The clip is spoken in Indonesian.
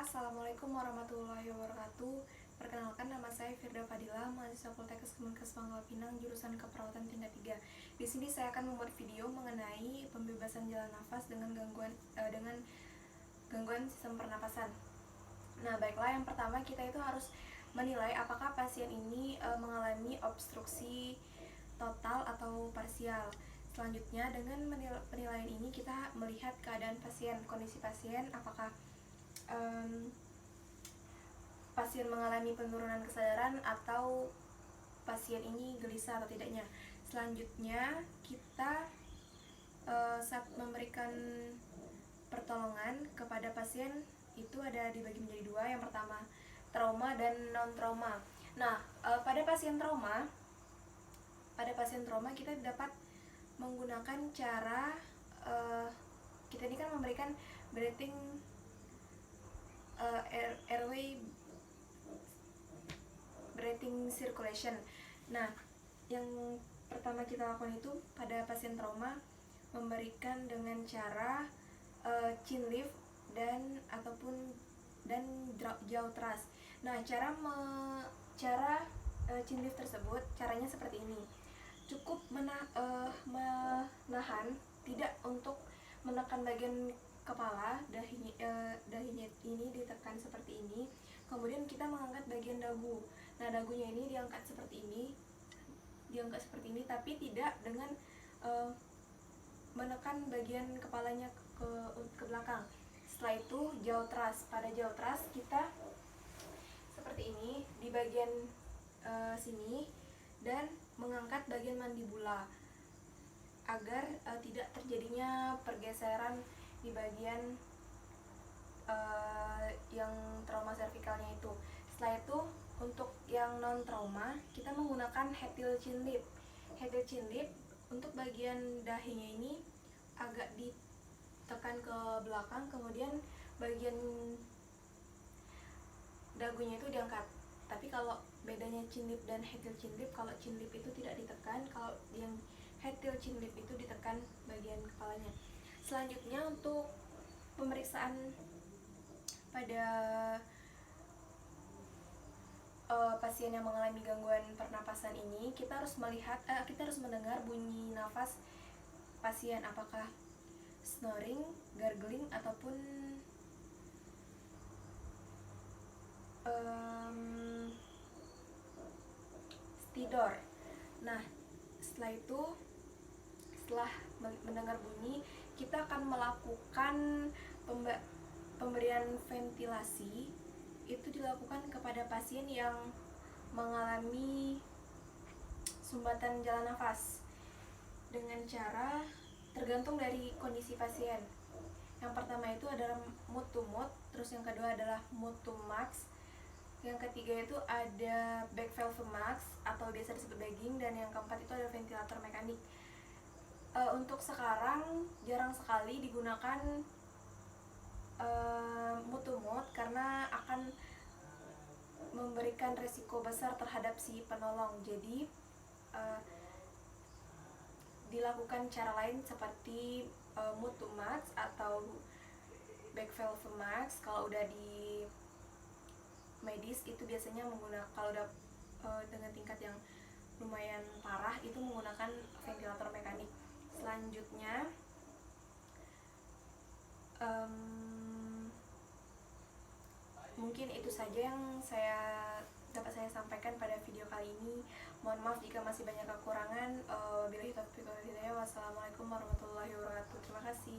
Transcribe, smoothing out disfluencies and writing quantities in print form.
Assalamualaikum warahmatullahi wabarakatuh. Perkenalkan, nama saya Firda Fadila, mahasiswa Poltekkes Kemenkes Pangkal Pinang, jurusan Keperawatan tingkat 3. Di sini saya akan membuat video mengenai pembebasan jalan nafas dengan gangguan sistem pernapasan. Nah, baiklah, yang pertama kita itu harus menilai apakah pasien ini mengalami obstruksi total atau parsial. Selanjutnya, dengan penilaian ini kita melihat keadaan pasien, kondisi pasien, apakah pasien mengalami penurunan kesadaran atau pasien ini gelisah atau tidaknya. Selanjutnya kita saat memberikan pertolongan kepada pasien itu ada dibagi menjadi dua. Yang pertama trauma dan non trauma. Nah, pada pasien trauma kita dapat menggunakan cara kita ini kan memberikan breathing airway breathing circulation. Nah, yang pertama kita lakukan itu pada pasien trauma memberikan dengan cara chin lift dan jaw thrust. Nah, cara chin lift tersebut caranya seperti ini. Cukup menahan, tidak untuk menekan bagian kepala, dahinya ini ditekan seperti ini. Kemudian kita mengangkat bagian dagu. Nah, dagunya ini diangkat seperti ini, tapi tidak dengan menekan bagian kepalanya ke belakang. Setelah itu jaw thrust. Pada jaw thrust kita seperti ini di bagian sini dan mengangkat bagian mandibula agar tidak terjadinya pergeseran di bagian yang trauma cervicalnya itu. Setelah itu untuk yang non trauma kita menggunakan head till chin lift. Head till chin lift untuk bagian dahinya ini agak ditekan ke belakang, kemudian bagian dagunya itu diangkat. Tapi kalau bedanya chin lift dan head till chin lift, kalau chin lift itu tidak ditekan, kalau yang head till chin lift itu ditekan bagian kepalanya. Selanjutnya untuk pemeriksaan pada pasien yang mengalami gangguan pernapasan ini, kita harus mendengar bunyi nafas pasien, apakah snoring, gargling ataupun stridor. Nah, setelah mendengar bunyi, kita akan melakukan pemberian ventilasi. Itu dilakukan kepada pasien yang mengalami sumbatan jalan nafas dengan cara tergantung dari kondisi pasien. Yang pertama itu adalah mode to mode, terus yang kedua adalah mode to max, yang ketiga itu ada back valve max atau biasa disebut bagging, dan yang keempat itu ada ventilator mekanik. Untuk sekarang jarang sekali digunakan mode to mode karena akan memberikan resiko besar terhadap si penolong. Jadi dilakukan cara lain seperti mode to max atau back valve max. Kalau udah di medis itu biasanya menggunakan, kalau udah dengan tingkat yang lumayan parah itu menggunakan ventilator mekanik. Selanjutnya mungkin itu saja yang dapat saya sampaikan pada video kali ini. Mohon maaf jika masih banyak kekurangan. Wassalamualaikum warahmatullahi wabarakatuh. Terima kasih.